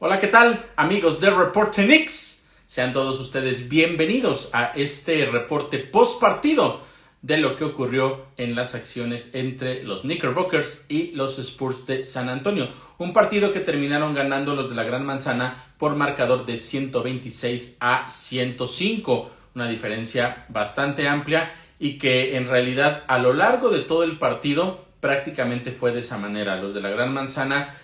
Hola, ¿qué tal, amigos de Reporte Knicks? Sean todos ustedes bienvenidos a este reporte post partido de lo que ocurrió en las acciones entre los Knickerbockers y los Spurs de San Antonio. Un partido que terminaron ganando los de la Gran Manzana por marcador de 126-105. Una diferencia bastante amplia y que en realidad a lo largo de todo el partido prácticamente fue de esa manera. Los de la Gran Manzana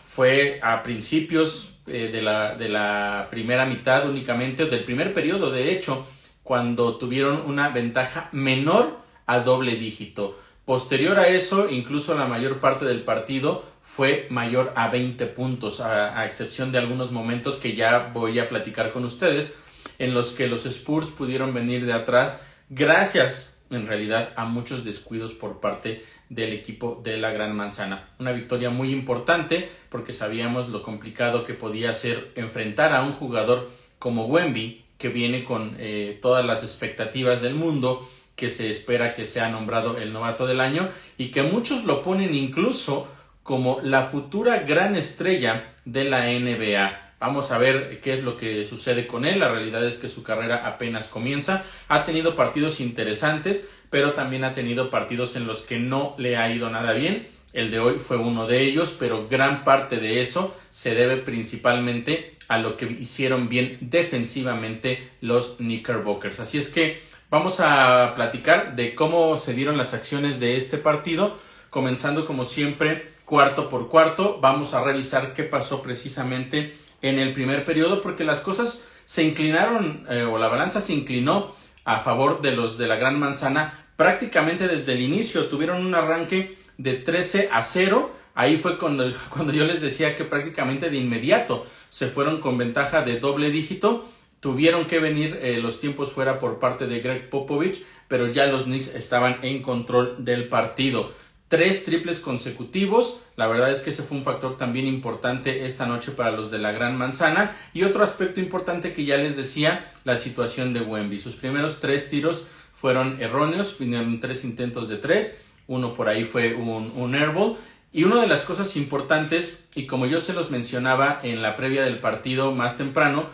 fue a principios de la primera mitad únicamente, del primer periodo de hecho, cuando tuvieron una ventaja menor a doble dígito. Posterior a eso, incluso la mayor parte del partido fue mayor a 20 puntos, a excepción de algunos momentos que ya voy a platicar con ustedes, en los que los Spurs pudieron venir de atrás gracias, en realidad, a muchos descuidos por parte del equipo de la Gran Manzana. Una victoria muy importante porque sabíamos lo complicado que podía ser enfrentar a un jugador como Wemby, que viene con todas las expectativas del mundo, que se espera que sea nombrado el novato del año y que muchos lo ponen incluso como la futura gran estrella de la NBA. Vamos a ver qué es lo que sucede con él. La realidad es que su carrera apenas comienza. Ha tenido partidos interesantes, pero también ha tenido partidos en los que no le ha ido nada bien. El de hoy fue uno de ellos, pero gran parte de eso se debe principalmente a lo que hicieron bien defensivamente los Knickerbockers. Así es que vamos a platicar de cómo se dieron las acciones de este partido, comenzando como siempre cuarto por cuarto. Vamos a revisar qué pasó precisamente en el primer periodo, porque las cosas se inclinaron o la balanza se inclinó a favor de los de la Gran Manzana prácticamente desde el inicio. Tuvieron un arranque de 13-0. Ahí fue cuando yo les decía que prácticamente de inmediato se fueron con ventaja de doble dígito. Tuvieron que venir los tiempos fuera por parte de Greg Popovich, pero ya los Knicks estaban en control del partido. 3 triples consecutivos, la verdad es que ese fue un factor también importante esta noche para los de la Gran Manzana. Y otro aspecto importante que ya les decía, la situación de Wemby. Sus primeros 3 tiros fueron erróneos, vinieron 3 intentos de 3, uno por ahí fue un airball. Y una de las cosas importantes, y como yo se los mencionaba en la previa del partido más temprano,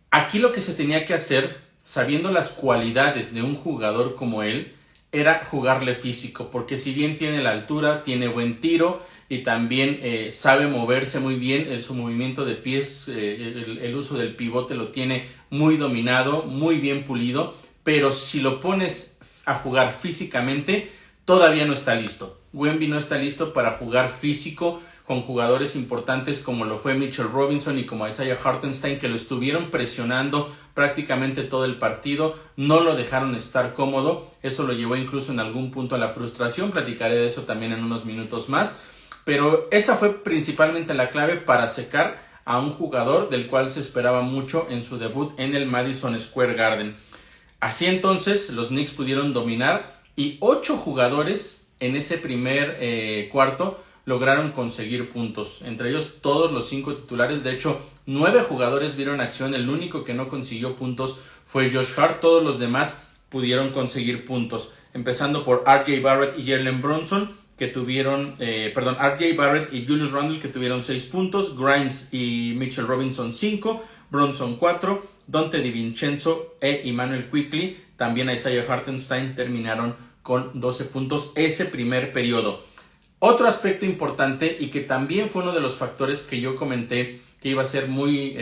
aquí lo que se tenía que hacer, sabiendo las cualidades de un jugador como él, era jugarle físico, porque si bien tiene la altura, tiene buen tiro y también sabe moverse muy bien, su movimiento de pies, el uso del pivote lo tiene muy dominado, muy bien pulido, pero si lo pones a jugar físicamente, todavía no está listo. Wemby no está listo para jugar físico con jugadores importantes como lo fue Mitchell Robinson y como Isaiah Hartenstein, que lo estuvieron presionando prácticamente todo el partido, no lo dejaron estar cómodo, eso lo llevó incluso en algún punto a la frustración. Platicaré de eso también en unos minutos más, pero esa fue principalmente la clave para secar a un jugador del cual se esperaba mucho en su debut en el Madison Square Garden. Así entonces los Knicks pudieron dominar y 8 jugadores en ese primer cuarto lograron conseguir puntos, entre ellos todos los 5 titulares. De hecho, 9 jugadores vieron acción, el único que no consiguió puntos fue Josh Hart, todos los demás pudieron conseguir puntos, empezando por RJ Barrett y Jalen Brunson, que tuvieron, RJ Barrett y Julius Randle, que tuvieron 6 puntos, Grimes y Mitchell Robinson 5, Brunson 4, Donte DiVincenzo e Immanuel Quickley, también Isaiah Hartenstein terminaron con 12 puntos ese primer periodo. Otro aspecto importante y que también fue uno de los factores que yo comenté que iba a ser muy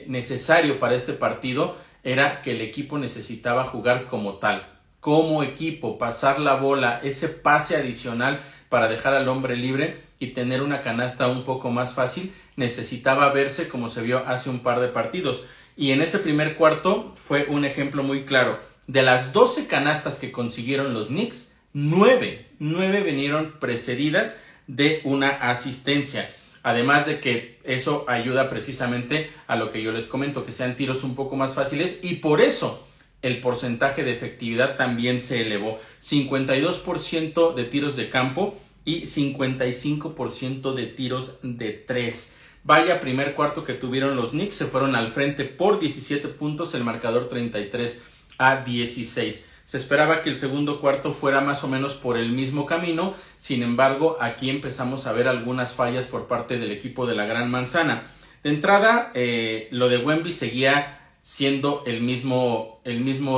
necesario para este partido era que el equipo necesitaba jugar como tal, como equipo, pasar la bola, ese pase adicional para dejar al hombre libre y tener una canasta un poco más fácil, necesitaba verse como se vio hace un par de partidos. Y en ese primer cuarto fue un ejemplo muy claro. De las 12 canastas que consiguieron los Knicks, 9 vinieron precedidas de una asistencia. Además de que eso ayuda precisamente a lo que yo les comento, que sean tiros un poco más fáciles, y por eso el porcentaje de efectividad también se elevó. 52% de tiros de campo y 55% de tiros de 3. Vaya primer cuarto que tuvieron los Knicks, se fueron al frente por 17 puntos, el marcador 33-16. Se esperaba que el segundo cuarto fuera más o menos por el mismo camino, sin embargo, aquí empezamos a ver algunas fallas por parte del equipo de la Gran Manzana. De entrada, lo de Wemby seguía siendo el mismo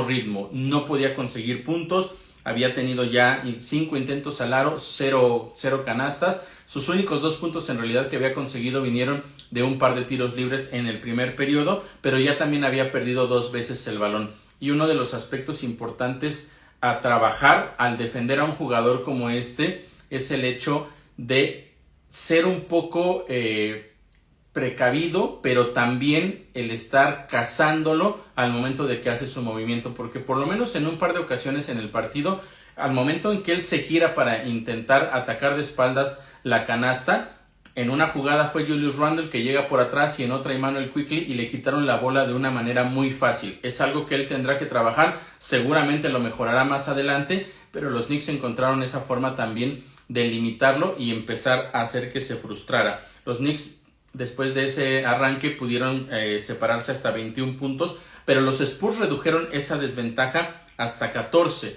ritmo, no podía conseguir puntos, había tenido ya 5 intentos al aro, 0 canastas. Sus únicos 2 puntos en realidad que había conseguido vinieron de un par de tiros libres en el primer periodo, pero ya también había perdido 2 veces el balón. Y uno de los aspectos importantes a trabajar al defender a un jugador como este es el hecho de ser un poco precavido, pero también el estar cazándolo al momento de que hace su movimiento, porque por lo menos en un par de ocasiones en el partido, al momento en que él se gira para intentar atacar de espaldas la canasta, en una jugada fue Julius Randle que llega por atrás y en otra Immanuel Quickley y le quitaron la bola de una manera muy fácil. Es algo que él tendrá que trabajar, seguramente lo mejorará más adelante, pero los Knicks encontraron esa forma también de limitarlo y empezar a hacer que se frustrara. Los Knicks después de ese arranque pudieron separarse hasta 21 puntos, pero los Spurs redujeron esa desventaja hasta 14.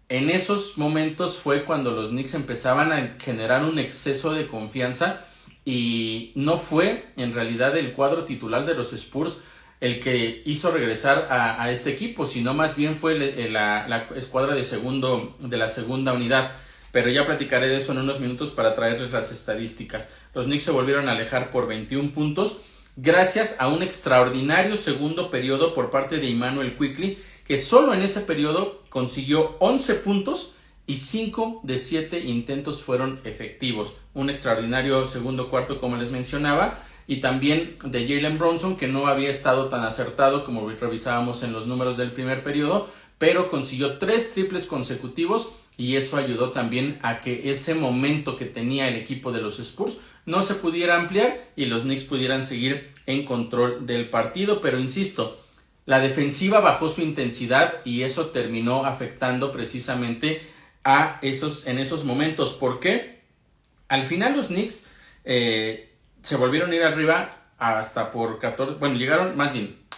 En esos momentos fue cuando los Knicks empezaban a generar un exceso de confianza y no fue en realidad el cuadro titular de los Spurs el que hizo regresar a este equipo, sino más bien fue la escuadra de la segunda unidad. Pero ya platicaré de eso en unos minutos para traerles las estadísticas. Los Knicks se volvieron a alejar por 21 puntos gracias a un extraordinario segundo periodo por parte de Immanuel Quickley, que solo en ese periodo consiguió 11 puntos y 5 de 7 intentos fueron efectivos. Un extraordinario segundo cuarto, como les mencionaba, y también de Jalen Brunson, que no había estado tan acertado como revisábamos en los números del primer periodo, pero consiguió 3 triples consecutivos y eso ayudó también a que ese momento que tenía el equipo de los Spurs no se pudiera ampliar y los Knicks pudieran seguir en control del partido. Pero insisto, la defensiva bajó su intensidad y eso terminó afectando precisamente en esos momentos. ¿Por qué? Al final los Knicks se volvieron a ir arriba hasta por 14, bueno,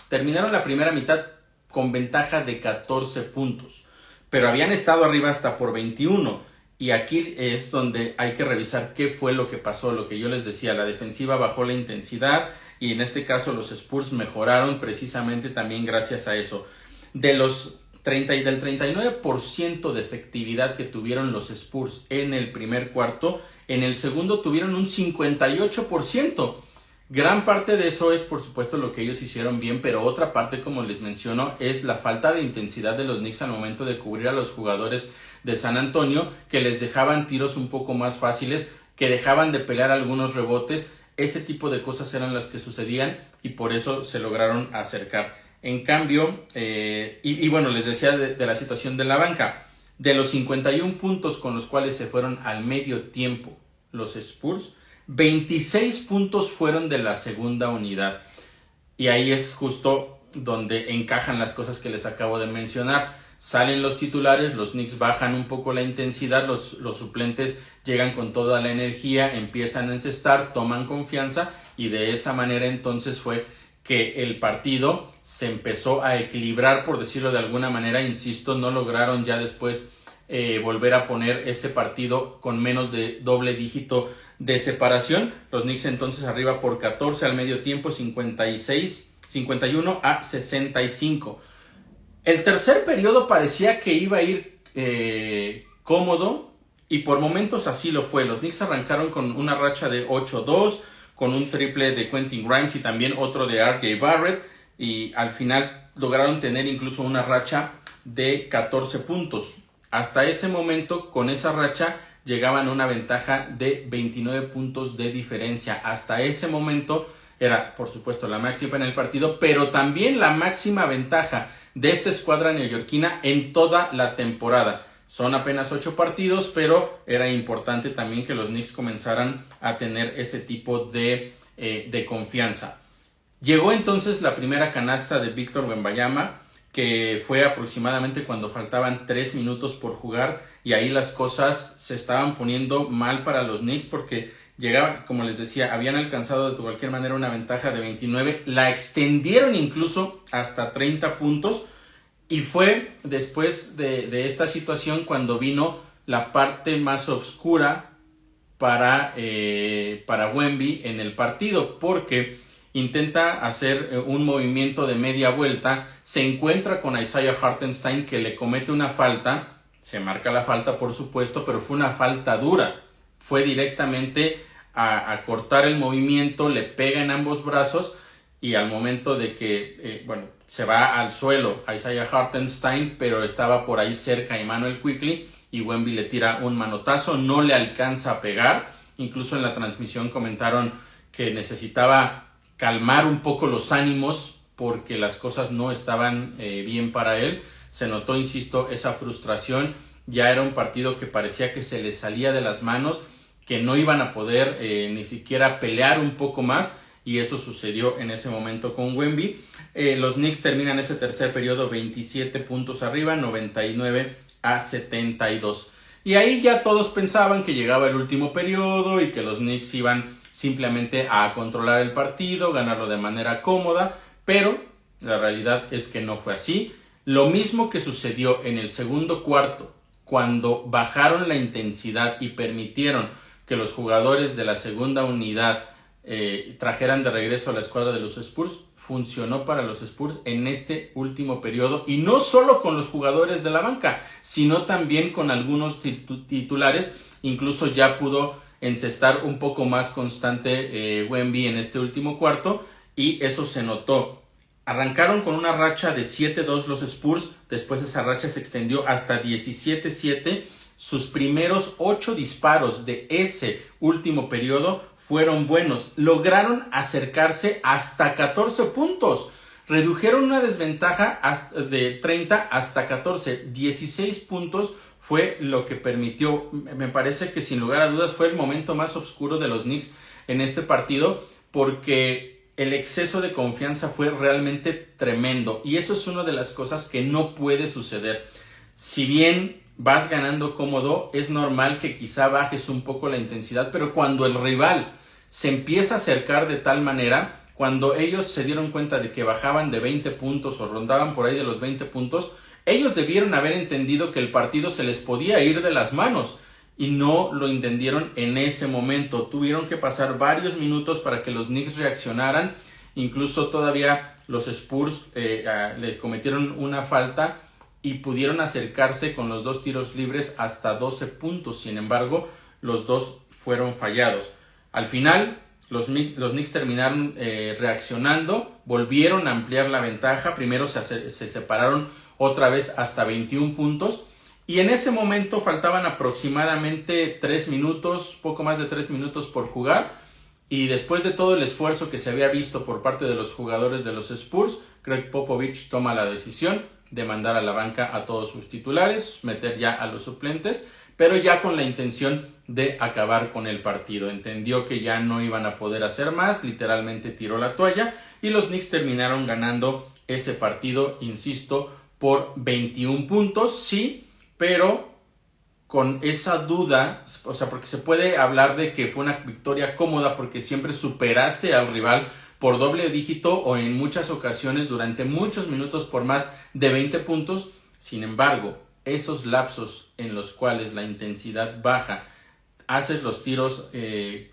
terminaron la primera mitad con ventaja de 14 puntos, pero habían estado arriba hasta por 21, y aquí es donde hay que revisar qué fue lo que pasó. Lo que yo les decía, la defensiva bajó la intensidad y en este caso los Spurs mejoraron precisamente también gracias a eso. Del 39% de efectividad que tuvieron los Spurs en el primer cuarto, en el segundo tuvieron un 58%. Gran parte de eso es, por supuesto, lo que ellos hicieron bien, pero otra parte, como les menciono, es la falta de intensidad de los Knicks al momento de cubrir a los jugadores de San Antonio, que les dejaban tiros un poco más fáciles, que dejaban de pelear algunos rebotes. Ese tipo de cosas eran las que sucedían y por eso se lograron acercar. En cambio, bueno, les decía de la situación de la banca. De los 51 puntos con los cuales se fueron al medio tiempo los Spurs, 26 puntos fueron de la segunda unidad. Y ahí es justo donde encajan las cosas que les acabo de mencionar. Salen los titulares, los Knicks bajan un poco la intensidad, los suplentes llegan con toda la energía, empiezan a encestar, toman confianza y de esa manera entonces fue que el partido se empezó a equilibrar, por decirlo de alguna manera. Insisto, no lograron ya después volver a poner ese partido con menos de doble dígito de separación. Los Knicks entonces arriba por 14 al medio tiempo, 51 a 65. El tercer periodo parecía que iba a ir cómodo y por momentos así lo fue. Los Knicks arrancaron con una racha de 8-2, con un triple de Quentin Grimes y también otro de R.J. Barrett, y al final lograron tener incluso una racha de 14 puntos. Hasta ese momento, con esa racha, llegaban a una ventaja de 29 puntos de diferencia. Hasta ese momento era, por supuesto, la máxima en el partido, pero también la máxima ventaja de esta escuadra neoyorquina en toda la temporada. Son apenas 8 partidos, pero era importante también que los Knicks comenzaran a tener ese tipo de confianza. Llegó entonces la primera canasta de Victor Wembanyama, que fue aproximadamente cuando faltaban 3 minutos por jugar, y ahí las cosas se estaban poniendo mal para los Knicks porque llegaban, como les decía, habían alcanzado de cualquier manera una ventaja de 29, la extendieron incluso hasta 30 puntos, y fue después de esta situación cuando vino la parte más oscura para Wemby en el partido, porque intenta hacer un movimiento de media vuelta, se encuentra con Isaiah Hartenstein que le comete una falta, se marca la falta por supuesto, pero fue una falta dura, fue directamente a cortar el movimiento, le pega en ambos brazos y al momento de que se va al suelo a Isaiah Hartenstein, pero estaba por ahí cerca Immanuel Quickley y Wemby le tira un manotazo, no le alcanza a pegar, incluso en la transmisión comentaron que necesitaba calmar un poco los ánimos porque las cosas no estaban bien para él. Se notó, insisto, esa frustración. Ya era un partido que parecía que se les salía de las manos, que no iban a poder ni siquiera pelear un poco más, y eso sucedió en ese momento con Wemby. Los Knicks terminan ese tercer periodo 27 puntos arriba, 99-72. Y ahí ya todos pensaban que llegaba el último periodo y que los Knicks iban simplemente a controlar el partido, ganarlo de manera cómoda, pero la realidad es que no fue así. Lo mismo que sucedió en el segundo cuarto, cuando bajaron la intensidad y permitieron que los jugadores de la segunda unidad trajeran de regreso a la escuadra de los Spurs, funcionó para los Spurs en este último periodo, y no solo con los jugadores de la banca, sino también con algunos titulares. Incluso ya pudo encestar un poco más constante Wemby en este último cuarto, y eso se notó. Arrancaron con una racha de 7-2 los Spurs, después esa racha se extendió hasta 17-7. Sus primeros 8 disparos de ese último periodo fueron buenos. Lograron acercarse hasta 14 puntos. Redujeron una desventaja de 30 hasta 14. 16 puntos fue lo que permitió. Me parece que sin lugar a dudas fue el momento más oscuro de los Knicks en este partido, porque el exceso de confianza fue realmente tremendo. Y eso es una de las cosas que no puede suceder. Si bien vas ganando cómodo, es normal que quizá bajes un poco la intensidad, pero cuando el rival se empieza a acercar de tal manera, cuando ellos se dieron cuenta de que bajaban de 20 puntos o rondaban por ahí de los 20 puntos, ellos debieron haber entendido que el partido se les podía ir de las manos, y no lo entendieron en ese momento. Tuvieron que pasar varios minutos para que los Knicks reaccionaran. Incluso todavía los Spurs le cometieron una falta y pudieron acercarse con los 2 tiros libres hasta 12 puntos. Sin embargo, los 2 fueron fallados. Al final, los Knicks terminaron reaccionando, volvieron a ampliar la ventaja. Primero se separaron otra vez hasta 21 puntos. Y en ese momento faltaban aproximadamente 3 minutos, poco más de 3 minutos por jugar. Y después de todo el esfuerzo que se había visto por parte de los jugadores de los Spurs, Greg Popovich toma la decisión de mandar a la banca a todos sus titulares, meter ya a los suplentes, pero ya con la intención de acabar con el partido. Entendió que ya no iban a poder hacer más, literalmente tiró la toalla, y los Knicks terminaron ganando ese partido, insisto, por 21 puntos, sí, pero con esa duda, o sea, porque se puede hablar de que fue una victoria cómoda porque siempre superaste al rival por doble dígito o en muchas ocasiones durante muchos minutos por más de 20 puntos. Sin embargo, esos lapsos en los cuales la intensidad baja, haces los tiros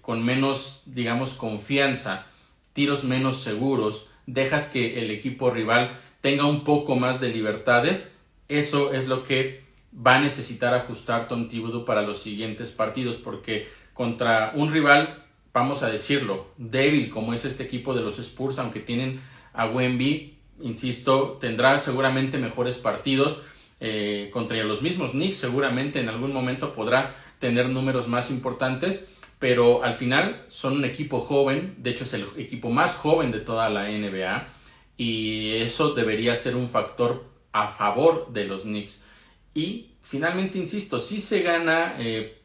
con menos, digamos, confianza, tiros menos seguros, dejas que el equipo rival tenga un poco más de libertades, eso es lo que va a necesitar ajustar Tom Thibodeau para los siguientes partidos, porque contra un rival, vamos a decirlo, débil como es este equipo de los Spurs, aunque tienen a Wemby, insisto, tendrá seguramente mejores partidos. Contra los mismos Knicks seguramente en algún momento podrá tener números más importantes, pero al final son un equipo joven, de hecho es el equipo más joven de toda la NBA, y eso debería ser un factor a favor de los Knicks. Y finalmente, insisto, sí se gana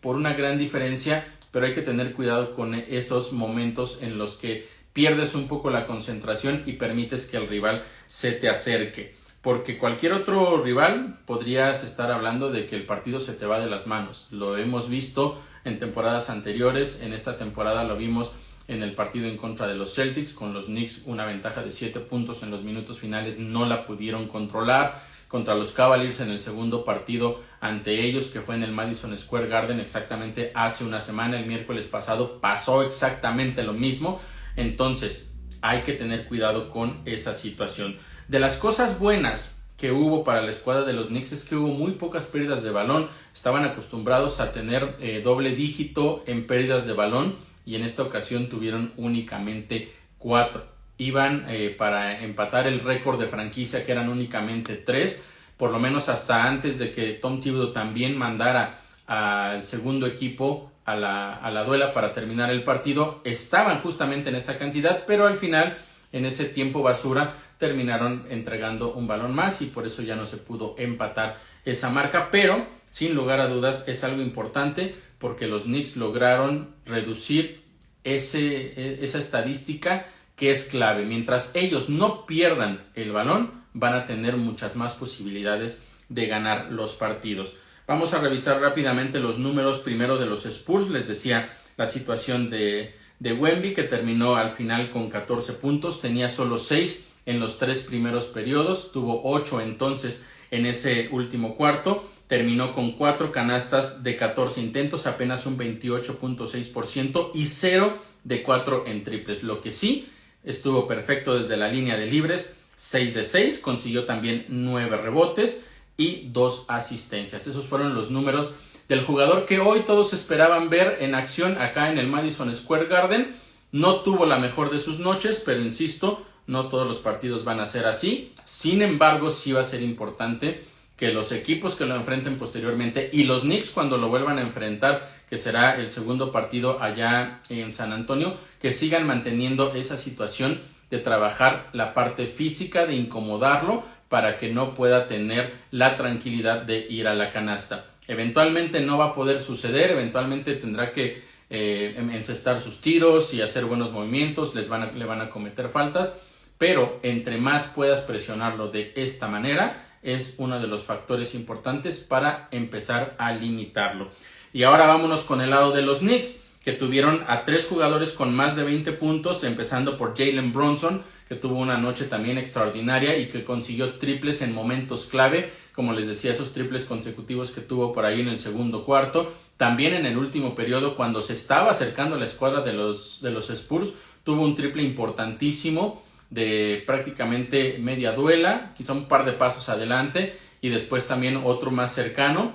por una gran diferencia, pero hay que tener cuidado con esos momentos en los que pierdes un poco la concentración y permites que el rival se te acerque. Porque cualquier otro rival podrías estar hablando de que el partido se te va de las manos. Lo hemos visto en temporadas anteriores, en esta temporada lo vimos en el partido en contra de los Celtics, con los Knicks una ventaja de 7 puntos en los minutos finales, no la pudieron controlar. Contra los Cavaliers en el segundo partido ante ellos, que fue en el Madison Square Garden exactamente hace una semana, el miércoles pasado, pasó exactamente lo mismo. Entonces, hay que tener cuidado con esa situación. De las cosas buenas que hubo para la escuadra de los Knicks es que hubo muy pocas pérdidas de balón. Estaban acostumbrados a tener doble dígito en pérdidas de balón y en esta ocasión tuvieron únicamente 4. Iban para empatar el récord de franquicia, que eran únicamente 3, por lo menos hasta antes de que Tom Thibodeau también mandara al segundo equipo a la duela para terminar el partido. Estaban justamente en esa cantidad, pero al final, en ese tiempo basura, terminaron entregando un balón más y por eso ya no se pudo empatar esa marca, pero sin lugar a dudas es algo importante porque los Knicks lograron reducir esa estadística que es clave. Mientras ellos no pierdan el balón, van a tener muchas más posibilidades de ganar los partidos. Vamos a revisar rápidamente los números primero de los Spurs. Les decía la situación de Wemby, que terminó al final con 14 puntos, tenía solo 6 en los 3 primeros periodos, tuvo 8 entonces en ese último cuarto, terminó con 4 canastas de 14 intentos, apenas un 28.6% y 0 de 4 en triples. Lo que sí, estuvo perfecto desde la línea de libres, 6 de 6, consiguió también 9 rebotes y 2 asistencias. Esos fueron los números del jugador que hoy todos esperaban ver en acción acá en el Madison Square Garden. No tuvo la mejor de sus noches, pero insisto, no todos los partidos van a ser así. Sin embargo, sí va a ser importante que los equipos que lo enfrenten posteriormente y los Knicks cuando lo vuelvan a enfrentar, que será el segundo partido allá en San Antonio, que sigan manteniendo esa situación de trabajar la parte física, de incomodarlo para que no pueda tener la tranquilidad de ir a la canasta. Eventualmente no va a poder suceder, eventualmente tendrá que encestar sus tiros y hacer buenos movimientos, le van a cometer faltas, pero entre más puedas presionarlo de esta manera, es uno de los factores importantes para empezar a limitarlo. Y ahora vámonos con el lado de los Knicks, que tuvieron a 3 jugadores con más de 20 puntos, empezando por Jalen Brunson, que tuvo una noche también extraordinaria y que consiguió triples en momentos clave, como les decía, esos triples consecutivos que tuvo por ahí en el segundo cuarto. También en el último periodo, cuando se estaba acercando a la escuadra de los Spurs, tuvo un triple importantísimo de prácticamente media duela, quizá un par de pasos adelante y después también otro más cercano,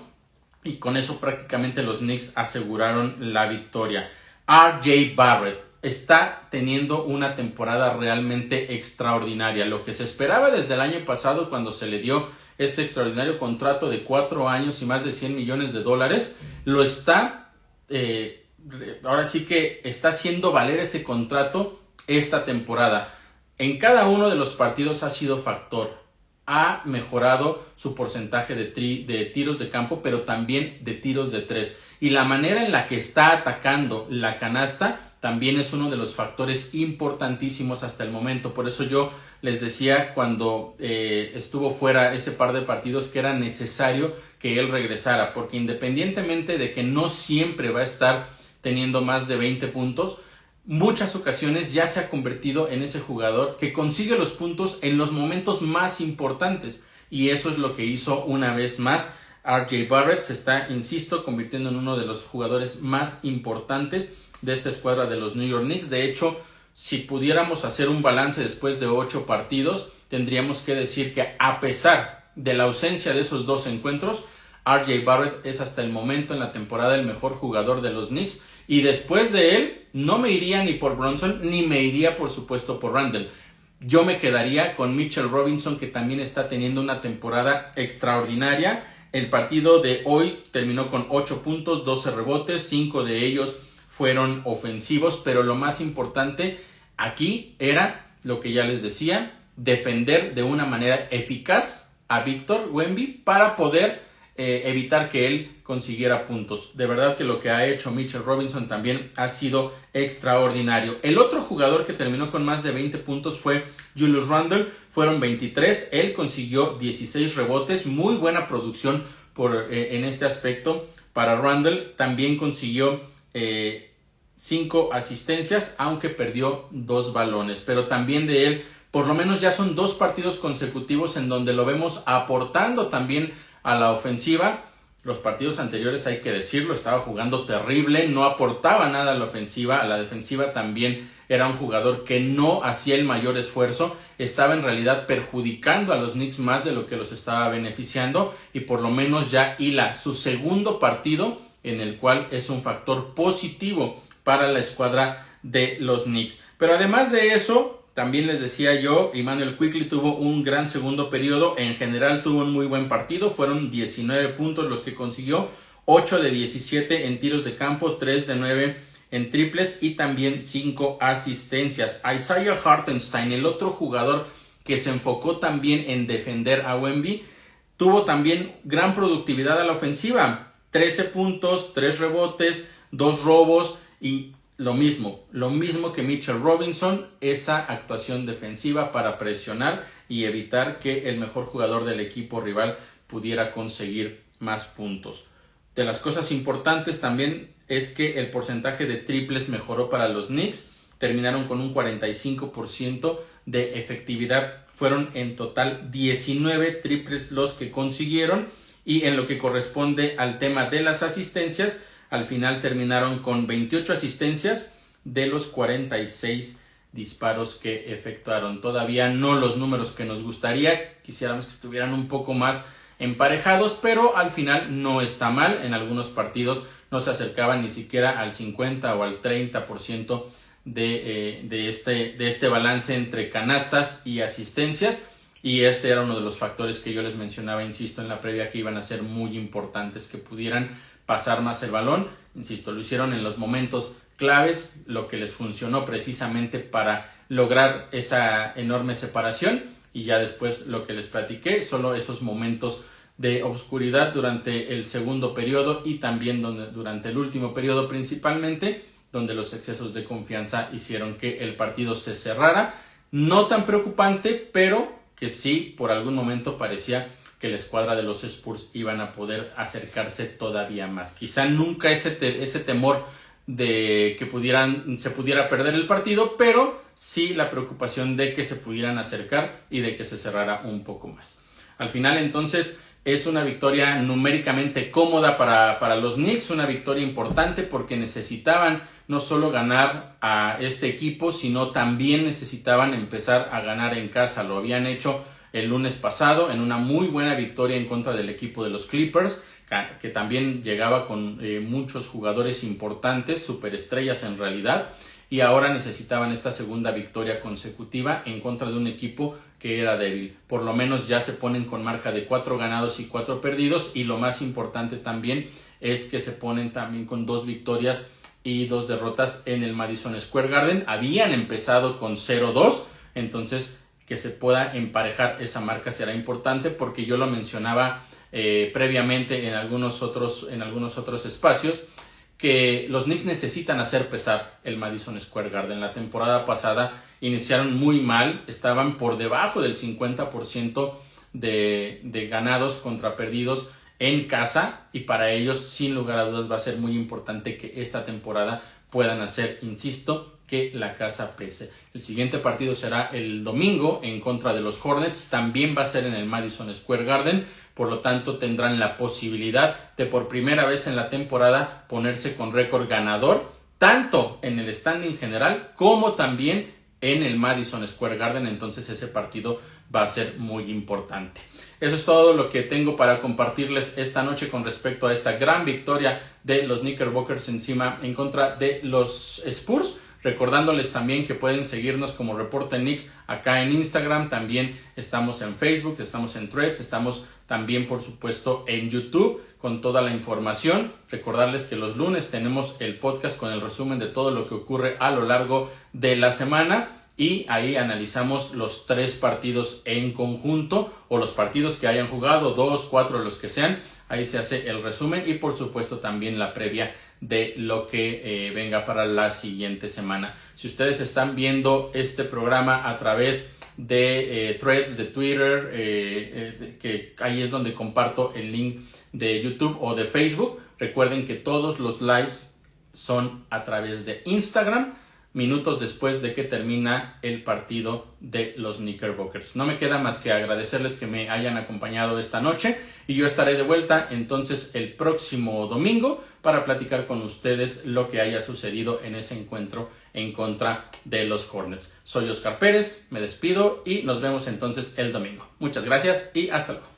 y con eso prácticamente los Knicks aseguraron la victoria. RJ Barrett está teniendo una temporada realmente extraordinaria, lo que se esperaba desde el año pasado cuando se le dio ese extraordinario contrato de 4 años y más de $100 millones, lo está, ahora sí que está haciendo valer ese contrato esta temporada. En cada uno de los partidos ha sido factor, ha mejorado su porcentaje de tiros de campo, pero también de tiros de 3. Y la manera en la que está atacando la canasta también es uno de los factores importantísimos hasta el momento. Por eso yo les decía cuando estuvo fuera ese par de partidos que era necesario que él regresara, porque independientemente de que no siempre va a estar teniendo más de 20 puntos, muchas ocasiones ya se ha convertido en ese jugador que consigue los puntos en los momentos más importantes, y eso es lo que hizo una vez más RJ Barrett. Se está, insisto, convirtiendo en uno de los jugadores más importantes de esta escuadra de los New York Knicks. De hecho, si pudiéramos hacer un balance después de 8 partidos, tendríamos que decir que a pesar de la ausencia de esos 2 encuentros, RJ Barrett es hasta el momento en la temporada el mejor jugador de los Knicks, y después de él no me iría ni por Brunson ni me iría por supuesto por Randle. Yo me quedaría con Mitchell Robinson, que también está teniendo una temporada extraordinaria. El partido de hoy terminó con 8 puntos, 12 rebotes, 5 de ellos fueron ofensivos, pero lo más importante aquí era lo que ya les decía, defender de una manera eficaz a Victor Wemby para poder evitar que él consiguiera puntos. De verdad que lo que ha hecho Mitchell Robinson también ha sido extraordinario. El otro jugador que terminó con más de 20 puntos fue Julius Randle, fueron 23, él consiguió 16 rebotes, muy buena producción en este aspecto para Randle. También consiguió 5 asistencias, aunque perdió 2 balones, pero también de él por lo menos ya son 2 partidos consecutivos en donde lo vemos aportando también a la ofensiva. Los partidos anteriores, hay que decirlo, estaba jugando terrible, no aportaba nada a la ofensiva, a la defensiva también era un jugador que no hacía el mayor esfuerzo, estaba en realidad perjudicando a los Knicks más de lo que los estaba beneficiando, y por lo menos ya hila su segundo partido en el cual es un factor positivo para la escuadra de los Knicks. Pero además de eso, también les decía yo, Immanuel Quickley tuvo un gran segundo periodo, en general tuvo un muy buen partido, fueron 19 puntos los que consiguió, 8 de 17 en tiros de campo, 3 de 9 en triples y también 5 asistencias. Isaiah Hartenstein, el otro jugador que se enfocó también en defender a Wemby, tuvo también gran productividad a la ofensiva, 13 puntos, 3 rebotes, 2 robos y lo mismo que Mitchell Robinson, esa actuación defensiva para presionar y evitar que el mejor jugador del equipo rival pudiera conseguir más puntos. De las cosas importantes también es que el porcentaje de triples mejoró para los Knicks, terminaron con un 45% de efectividad, fueron en total 19 triples los que consiguieron, y en lo que corresponde al tema de las asistencias, al final terminaron con 28 asistencias de los 46 disparos que efectuaron. Todavía no los números que nos gustaría, quisiéramos que estuvieran un poco más emparejados, pero al final no está mal. En algunos partidos no se acercaban ni siquiera al 50 o al 30% de este balance entre canastas y asistencias, y este era uno de los factores que yo les mencionaba, insisto, en la previa, que iban a ser muy importantes, que pudieran pasar más el balón. Insisto, lo hicieron en los momentos claves, lo que les funcionó precisamente para lograr esa enorme separación, y ya después lo que les platiqué, solo esos momentos de obscuridad durante el segundo periodo y también durante el último periodo principalmente, donde los excesos de confianza hicieron que el partido se cerrara. No tan preocupante, pero que sí, por algún momento parecía que la escuadra de los Spurs iban a poder acercarse todavía más. Quizá nunca ese temor de que se pudiera perder el partido, pero sí la preocupación de que se pudieran acercar y de que se cerrara un poco más. Al final, entonces, es una victoria numéricamente cómoda para los Knicks, una victoria importante porque necesitaban no solo ganar a este equipo, sino también necesitaban empezar a ganar en casa. Lo habían hecho el lunes pasado en una muy buena victoria en contra del equipo de los Clippers, que también llegaba con muchos jugadores importantes, superestrellas en realidad, y ahora necesitaban esta segunda victoria consecutiva en contra de un equipo que era débil. Por lo menos ya se ponen con marca de 4 ganados y 4 perdidos, y lo más importante también es que se ponen también con 2 victorias y 2 derrotas en el Madison Square Garden. Habían empezado con 0-2, entonces que se pueda emparejar esa marca será importante, porque yo lo mencionaba previamente en algunos otros espacios, que los Knicks necesitan hacer pesar el Madison Square Garden. La temporada pasada iniciaron muy mal, estaban por debajo del 50% de ganados contra perdidos en casa, y para ellos sin lugar a dudas va a ser muy importante que esta temporada puedan hacer, insisto, que la casa pese. El siguiente partido será el domingo en contra de los Hornets, también va a ser en el Madison Square Garden, por lo tanto tendrán la posibilidad de por primera vez en la temporada ponerse con récord ganador, tanto en el standing general como también en el Madison Square Garden. Entonces ese partido va a ser muy importante. Eso es todo lo que tengo para compartirles esta noche con respecto a esta gran victoria de los Knickerbockers en contra de los Spurs. Recordándoles también que pueden seguirnos como Reporte Knicks acá en Instagram, también estamos en Facebook, estamos en Threads, estamos también por supuesto en YouTube con toda la información. Recordarles que los lunes tenemos el podcast con el resumen de todo lo que ocurre a lo largo de la semana, y ahí analizamos los 3 partidos en conjunto, o los partidos que hayan jugado, 2, 4, los que sean. Ahí se hace el resumen y por supuesto también la previa de lo que venga para la siguiente semana. Si ustedes están viendo este programa a través de Threads, de Twitter, que ahí es donde comparto el link de YouTube o de Facebook, recuerden que todos los lives son a través de Instagram. minutos después de que termina el partido de los Knickerbockers. No me queda más que agradecerles que me hayan acompañado esta noche y yo estaré de vuelta entonces el próximo domingo para platicar con ustedes lo que haya sucedido en ese encuentro en contra de los Hornets. Soy Oscar Pérez, me despido y nos vemos entonces el domingo. Muchas gracias y hasta luego.